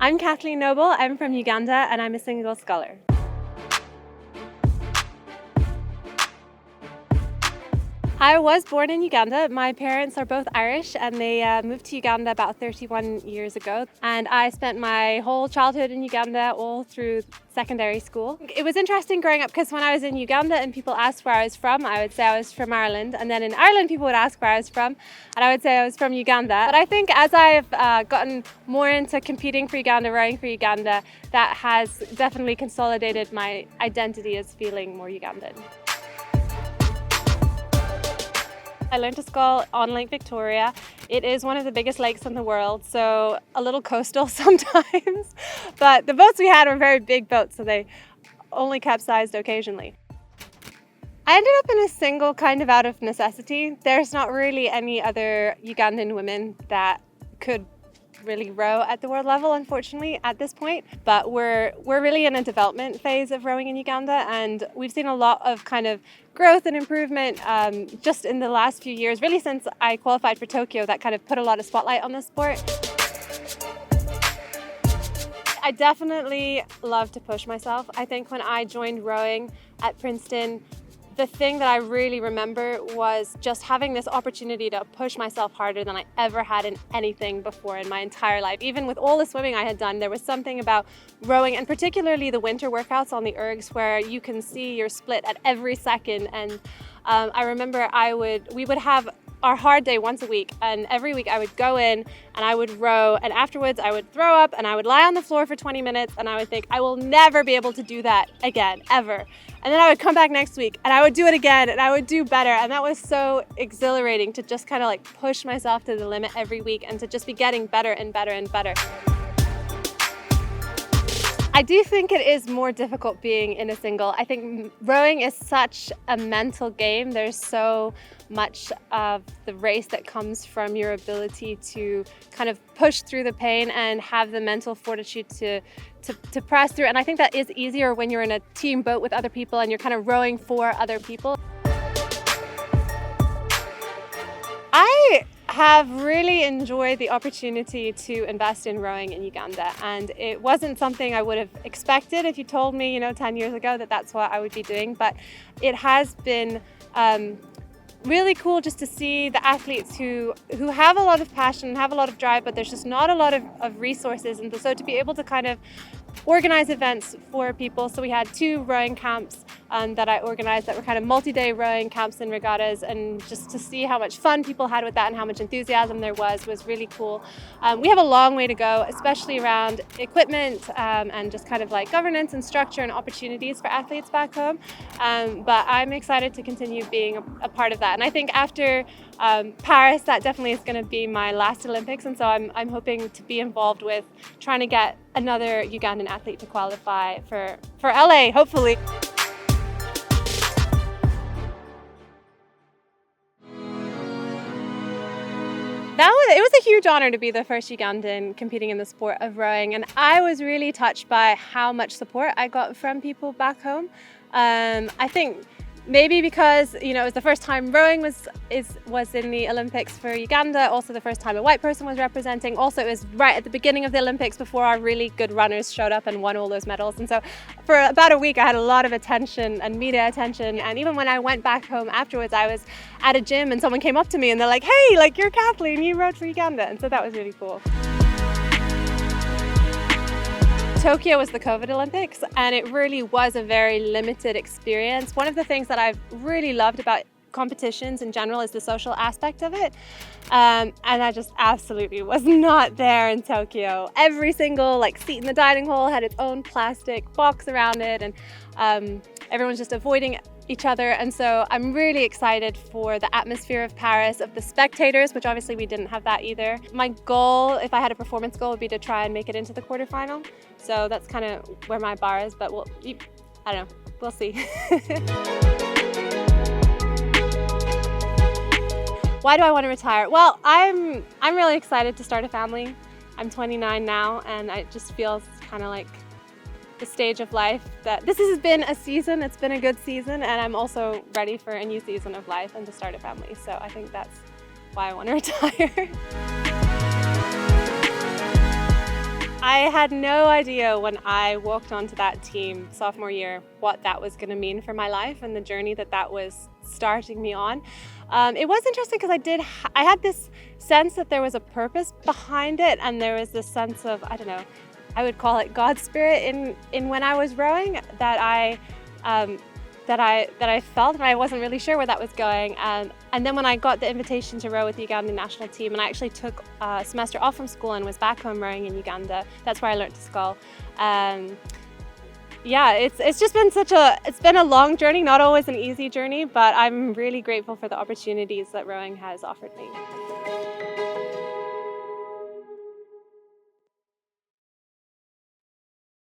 I'm Kathleen Noble, I'm from Uganda, and I'm a single scholar. I was born in Uganda. My parents are both Irish and they moved to Uganda about 31 years ago. And I spent my whole childhood in Uganda all through secondary school. It was interesting growing up because when I was in Uganda and people asked where I was from, I would say I was from Ireland. And then in Ireland, people would ask where I was from and I would say I was from Uganda. But I think as I've gotten more into competing for Uganda, rowing for Uganda, that has definitely consolidated my identity as feeling more Ugandan. I learned to scull on Lake Victoria. It is one of the biggest lakes in the world, so a little coastal sometimes. But the boats we had were very big boats, so they only capsized occasionally. I ended up in a single kind of out of necessity. There's not really any other Ugandan women that could really row at the world level, unfortunately, at this point. But we're really in a development phase of rowing in Uganda, and we've seen a lot of kind of growth and improvement just in the last few years, really since I qualified for Tokyo. That kind of put a lot of spotlight on the sport. I definitely love to push myself. I think when I joined rowing at Princeton, the thing that I really remember was just having this opportunity to push myself harder than I ever had in anything before in my entire life. Even with all the swimming I had done, there was something about rowing, and particularly the winter workouts on the ergs where you can see your split at every second. And I remember we would have our hard day once a week, and every week I would go in and I would row, and afterwards I would throw up and I would lie on the floor for 20 minutes and I would think, I will never be able to do that again, ever. And then I would come back next week and I would do it again and I would do better. And that was so exhilarating to just kind of like push myself to the limit every week and to just be getting better and better and better. I do think it is more difficult being in a single. I think rowing is such a mental game. There's so much of the race that comes from your ability to kind of push through the pain and have the mental fortitude to press through. And I think that is easier when you're in a team boat with other people and you're kind of rowing for other people. I have really enjoyed the opportunity to invest in rowing in Uganda, and it wasn't something I would have expected if you told me, 10 years ago that that's what I would be doing, but it has been really cool just to see the athletes who have a lot of passion and have a lot of drive, but there's just not a lot of resources, and so to be able to kind of organize events for people. So we had 2 rowing camps that I organized that were kind of multi-day rowing camps and regattas, and just to see how much fun people had with that and how much enthusiasm there was really cool. We have a long way to go, especially around equipment and just kind of like governance and structure and opportunities for athletes back home. But I'm excited to continue being a part of that. And I think after Paris, that definitely is going to be my last Olympics, and so I'm hoping to be involved with trying to get another Ugandan athlete to qualify for LA, hopefully. It was a huge honor to be the first Ugandan competing in the sport of rowing, and I was really touched by how much support I got from people back home. I think maybe because it was the first time rowing was in the Olympics for Uganda, also the first time a white person was representing. Also, it was right at the beginning of the Olympics before our really good runners showed up and won all those medals. And so for about a week I had a lot of attention and media attention, and even when I went back home afterwards, I was at a gym and someone came up to me and they're like, "Hey, like, you're Kathleen, you rowed for Uganda." And so that was really cool. Tokyo was the COVID Olympics, and it really was a very limited experience. One of the things that I've really loved about competitions in general is the social aspect of it, and I just absolutely was not there in Tokyo. Every single seat in the dining hall had its own plastic box around it, and everyone's just avoiding each other. And so I'm really excited for the atmosphere of Paris, of the spectators, which obviously we didn't have that either. My goal, if I had a performance goal, would be to try and make it into the quarterfinal. So that's kind of where my bar is, but I don't know, we'll see. Why do I want to retire? Well, I'm really excited to start a family. I'm 29 now, and it just feels kind of like the stage of life that this has been a season. It's been a good season, and I'm also ready for a new season of life and to start a family. So I think that's why I want to retire. I had no idea when I walked onto that team sophomore year what that was going to mean for my life and the journey that was starting me on. It was interesting because I had this sense that there was a purpose behind it, and there was this sense of, I don't know, I would call it God's spirit in when I was rowing that I felt, and I wasn't really sure where that was going. And then when I got the invitation to row with the Ugandan national team, and I actually took a semester off from school and was back home rowing in Uganda. That's where I learned to scull. Yeah, it's just been it's been a long journey, not always an easy journey, but I'm really grateful for the opportunities that rowing has offered me.